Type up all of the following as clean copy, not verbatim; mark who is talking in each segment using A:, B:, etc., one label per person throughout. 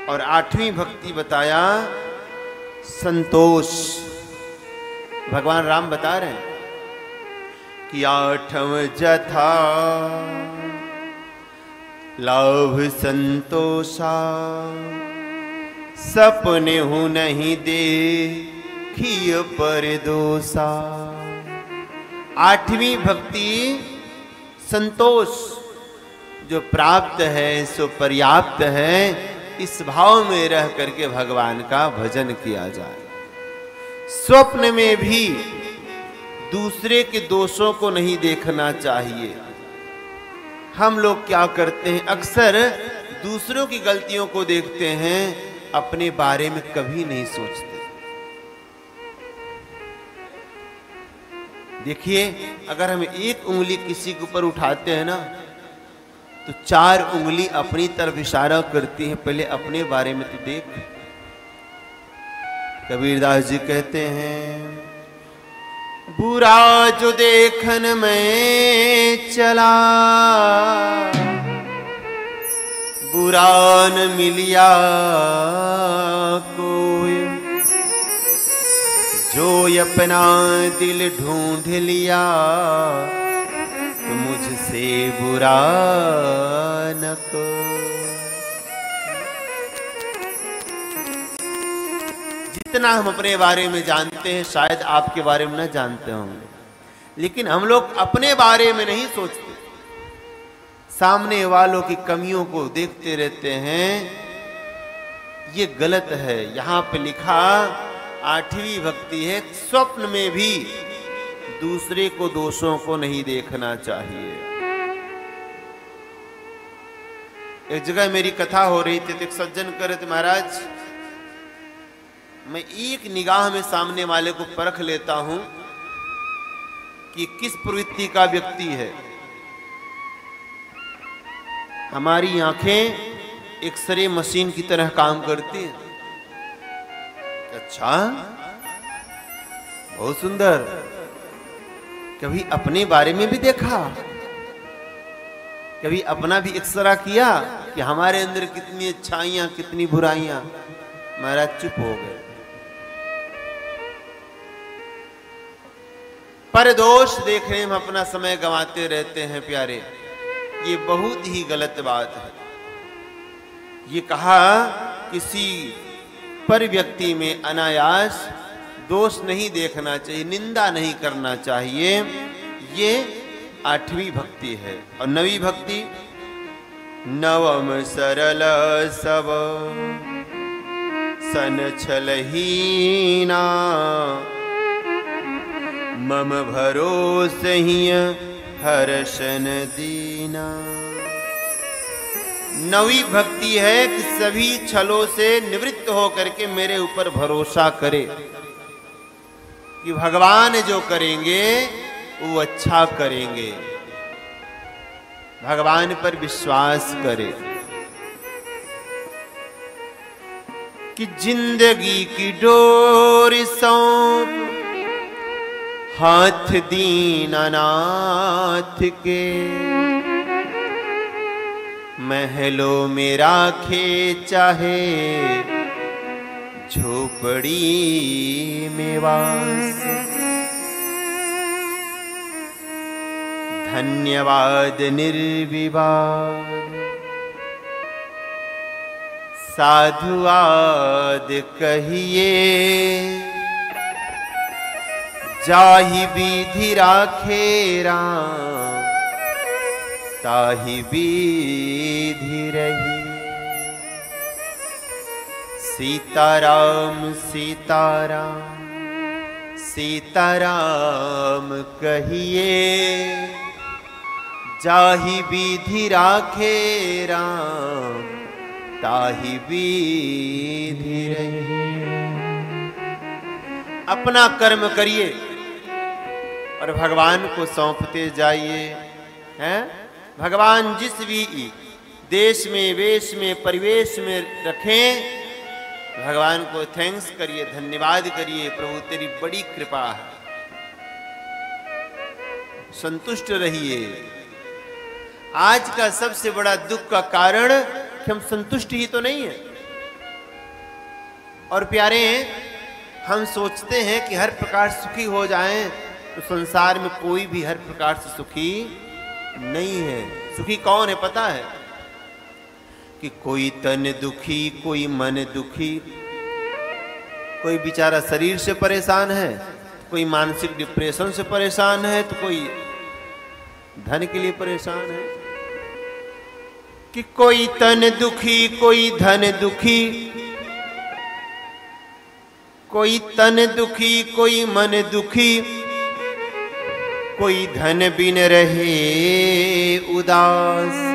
A: और 8वीं भक्ति बताया संतोष। भगवान राम बता रहे हैं कि 8वां जथा लाभ संतोषा, सपने हूं नहीं देखिए पर दोषा। 8वीं भक्ति संतोष, जो प्राप्त है सो पर्याप्त है, इस भाव में रह करके भगवान का भजन किया जाए। स्वप्न में भी दूसरे के दोषों को नहीं देखना चाहिए। हम लोग क्या करते हैं, अक्सर दूसरों की गलतियों को देखते हैं, अपने बारे में कभी नहीं सोचते। देखिए, अगर हम एक उंगली किसी के ऊपर उठाते हैं ना, तो 4 उंगली अपनी तरफ इशारा करती है, पहले अपने बारे में तो देख। कबीरदास जी कहते हैं, बुरा जो देखन में चला, बुरा न मिलिया कोई, जो अपना दिल ढूंढ लिया, तो मुझसे बुरा न को। जितना हम अपने बारे में जानते हैं, शायद आपके बारे में न जानते होंगे, लेकिन हम लोग अपने बारे में नहीं सोचते, सामने वालों की कमियों को देखते रहते हैं। ये गलत है। यहां पे लिखा 8वीं भक्ति है, स्वप्न में भी दूसरे को दोषों को नहीं देखना चाहिए। एक जगह मेरी कथा हो रही थी, तो एक सज्जन कह रहे थे, महाराज मैं एक निगाह में सामने वाले को परख लेता हूं कि किस प्रवृत्ति का व्यक्ति है। हमारी आंखें एक्सरे मशीन की तरह काम करती हैं। अच्छा, बहुत सुंदर। कभी अपने बारे में भी देखा, कभी अपना भी एक्सरा किया कि हमारे अंदर कितनी अच्छाइयां कितनी बुराइयां। महाराज चुप हो गए। पर दोष देखने में अपना समय गंवाते रहते हैं प्यारे, ये बहुत ही गलत बात है। ये कहा किसी पर व्यक्ति में अनायास दोष नहीं देखना चाहिए, निंदा नहीं करना चाहिए। ये 8वीं भक्ति है। और 9वीं भक्ति, नवम सरल सब सन छलहीना, मम भरोसे ही हर्षन दीना। 9वीं भक्ति है कि सभी छलों से निवृत्त होकर के मेरे ऊपर भरोसा करे कि भगवान जो करेंगे वो अच्छा करेंगे। भगवान पर विश्वास करे कि जिंदगी की डोर सौंप हाथ दीनानाथ के, महलों में राखे चाहे झोपड़ी में वास। धन्यवाद निर्विवाद साधुवाद कहिए, जाहि विधि राखे राम ताहि विधि रही। सीताराम सीताराम सीताराम कहिए, जाहि विधि राखे राम ताहि विधि रही। अपना कर्म करिए और भगवान को सौंपते जाइए। हैं, भगवान जिस भी देश में, वेश में, परिवेश में रखें, भगवान को थैंक्स करिए, धन्यवाद करिए, प्रभु तेरी बड़ी कृपा है। संतुष्ट रहिए। आज का सबसे बड़ा दुख का कारण कि हम संतुष्ट ही तो नहीं है। और प्यारे, हम सोचते हैं कि हर प्रकार सुखी हो जाएं, तो संसार में कोई भी हर प्रकार से सुखी नहीं है। सुखी कौन है पता है? कि कोई तन दुखी, कोई मन दुखी, कोई बेचारा शरीर से परेशान है, कोई मानसिक डिप्रेशन से परेशान है, तो कोई धन के लिए परेशान है। कि कोई तन दुखी, कोई धन दुखी, कोई तन दुखी, कोई मन दुखी, कोई धन बिन रहे उदास,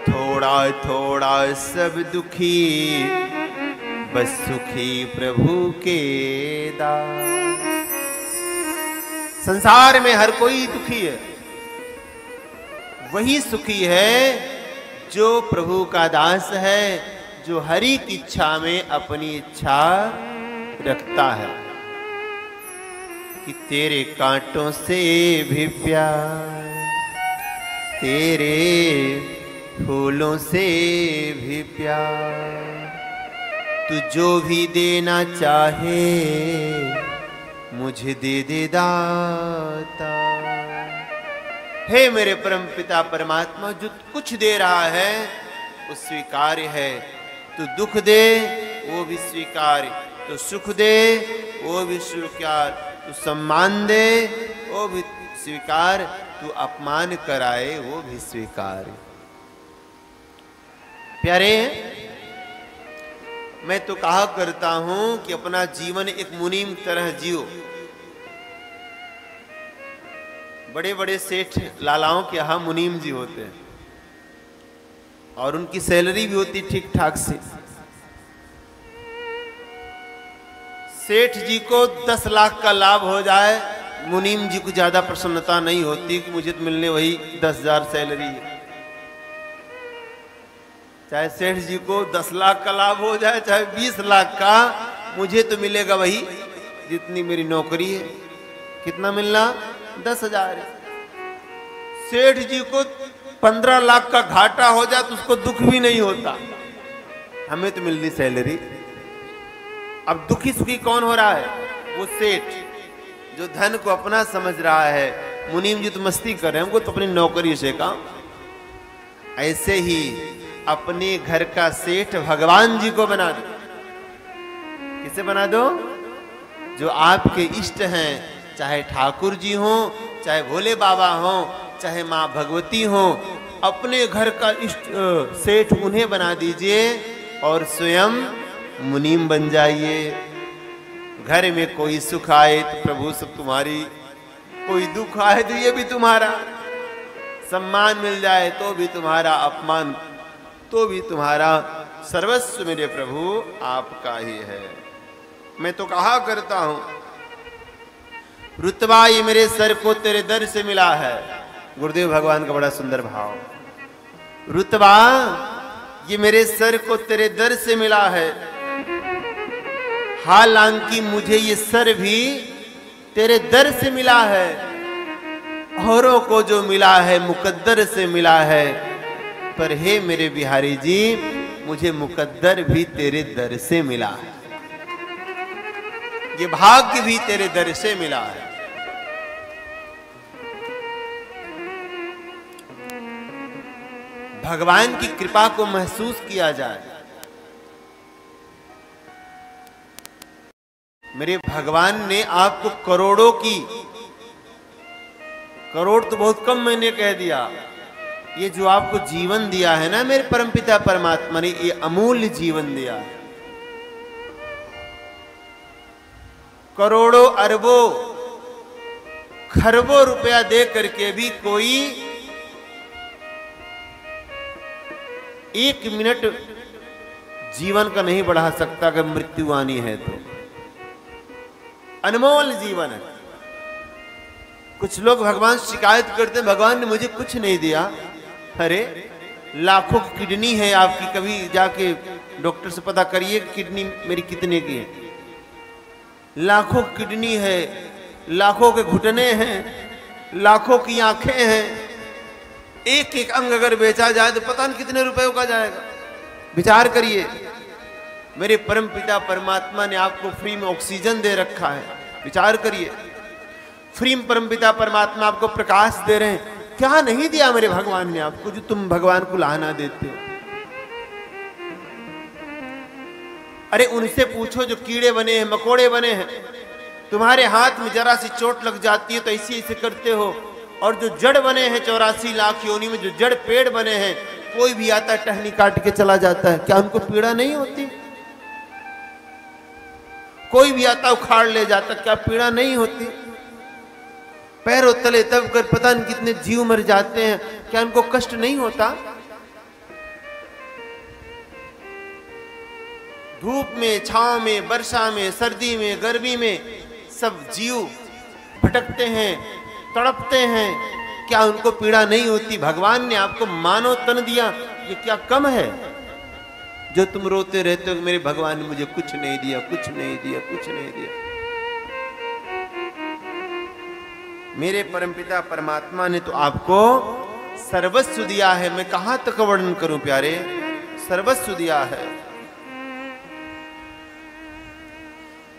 A: थोड़ा थोड़ा सब दुखी, बस सुखी प्रभु के दास। संसार में हर कोई दुखी है, वही सुखी है जो प्रभु का दास है, जो हरि की इच्छा में अपनी इच्छा रखता है। कि तेरे कांटों से भी प्यार, तेरे फूलों से भी प्यार, तू जो भी देना चाहे मुझे दे दे दाता। हे मेरे परम पिता परमात्मा, जो कुछ दे रहा है वो स्वीकार्य है। तू दुख दे वो भी स्वीकार्य, तू सुख दे वो भी स्वीकार, तू सम्मान दे वो भी स्वीकार, तू अपमान कराए वो भी स्वीकार। प्यारे, मैं तो कहा करता हूं कि अपना जीवन एक मुनीम तरह जियो। बड़े बड़े सेठ लालाओं के यहाँ मुनीम जी होते हैं और उनकी सैलरी भी होती ठीक ठाक से। सेठ जी को 10 लाख का लाभ हो जाए, मुनीम जी को ज्यादा प्रसन्नता नहीं होती कि मुझे तो मिलने वही 10,000 सैलरी है। चाहे सेठ जी को 10 लाख का लाभ हो जाए, चाहे 20 लाख का, मुझे तो मिलेगा वही जितनी मेरी नौकरी है। कितना मिलना? 10,000। सेठ जी को 15 लाख का घाटा हो जाए तो उसको दुख भी नहीं होता, हमें तो मिल रही सैलरी। अब दुखी सुखी कौन हो रहा है? वो सेठ जो धन को अपना समझ रहा है। मुनीम जी तो मस्ती कर रहे हैं, हमको तो अपनी नौकरी से काम। ऐसे ही अपने घर का सेठ भगवान जी को बना दो। किसे बना दो? जो आपके इष्ट हैं, चाहे ठाकुर जी हो, चाहे भोले बाबा हो, चाहे माँ भगवती हो, अपने घर का इष्ट सेठ उन्हें बना दीजिए और स्वयं मुनीम बन जाइए। घर में कोई सुख आए तो प्रभु सब तुम्हारी, कोई दुख आए तो ये भी तुम्हारा, सम्मान मिल जाए तो भी तुम्हारा, अपमान तो भी तुम्हारा, सर्वस्व मेरे प्रभु आपका ही है। मैं तो कहा करता हूं, रुतबा ये मेरे सर को तेरे दर से मिला है। गुरुदेव भगवान का बड़ा सुंदर भाव। रुतबा ये मेरे सर को तेरे दर से मिला है, हालांकि मुझे ये सर भी तेरे दर से मिला है। औरों को जो मिला है मुकद्दर से मिला है, पर हे मेरे बिहारी जी, मुझे मुकद्दर भी तेरे दर से मिला है। ये भाग्य भी तेरे दर से मिला है। भगवान की कृपा को महसूस किया जाए। मेरे भगवान ने आपको करोड़ों की, करोड़ तो बहुत कम मैंने कह दिया, ये जो आपको जीवन दिया है ना मेरे परमपिता परमात्मा ने, ये अमूल्य जीवन दिया है। करोड़ों अरबों खरबों रुपया दे करके भी कोई 1 मिनट जीवन का नहीं बढ़ा सकता अगर मृत्यु आनी है तो। अनमोल जीवन है। कुछ लोग भगवान शिकायत करते हैं, भगवान ने मुझे कुछ नहीं दिया। अरे लाखों की किडनी है आपकी, कभी जाके डॉक्टर से पता करिए किडनी मेरी कितने की है। लाखों की किडनी है, लाखों के घुटने हैं, लाखों की आंखें हैं। एक एक अंग अगर बेचा जाए तो पता नहीं कितने रुपयों का जाएगा। विचार करिए, मेरे परम पिता परमात्मा ने आपको फ्री में ऑक्सीजन दे रखा है, विचार करिए। फ्री में परम पिता परमात्मा आपको प्रकाश दे रहे हैं, क्या नहीं दिया मेरे भगवान ने आपको जो तुम भगवान को लाना देते हो। अरे उनसे पूछो जो कीड़े बने हैं, मकोड़े बने हैं, तुम्हारे हाथ में जरा सी चोट लग जाती है तो ऐसे ऐसे करते हो, और जो जड़ बने हैं 84 लाख योनि में, जो जड़ पेड़ बने हैं, कोई भी आता है टहनी काट के चला जाता है, क्या उनको पीड़ा नहीं होती? कोई भी आता उखाड़ ले जाता, क्या पीड़ा नहीं होती? पैरों तले तब कर पता नहीं कितने जीव मर जाते हैं, क्या उनको कष्ट नहीं होता? धूप में, छांव में, वर्षा में, सर्दी में, गर्मी में सब जीव भटकते हैं, तड़पते हैं, क्या उनको पीड़ा नहीं होती? भगवान ने आपको मानव तन दिया, ये क्या कम है जो तुम रोते रहते हो मेरे भगवान ने मुझे कुछ नहीं दिया, कुछ नहीं दिया, कुछ नहीं दिया। मेरे परमपिता परमात्मा ने तो आपको सर्वस्व दिया है, मैं कहां तक वर्णन करूं प्यारे, सर्वस्व दिया है।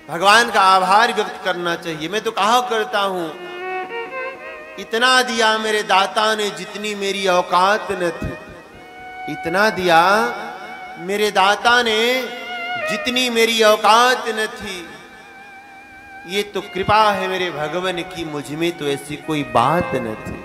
A: भगवान का आभार व्यक्त करना चाहिए। मैं तो कहा करता हूं, इतना दिया मेरे दाता ने जितनी मेरी औकात न थी, इतना दिया मेरे दाता ने जितनी मेरी औकात न थी। ये तो कृपा है मेरे भगवान की, मुझ में तो ऐसी कोई बात न थी।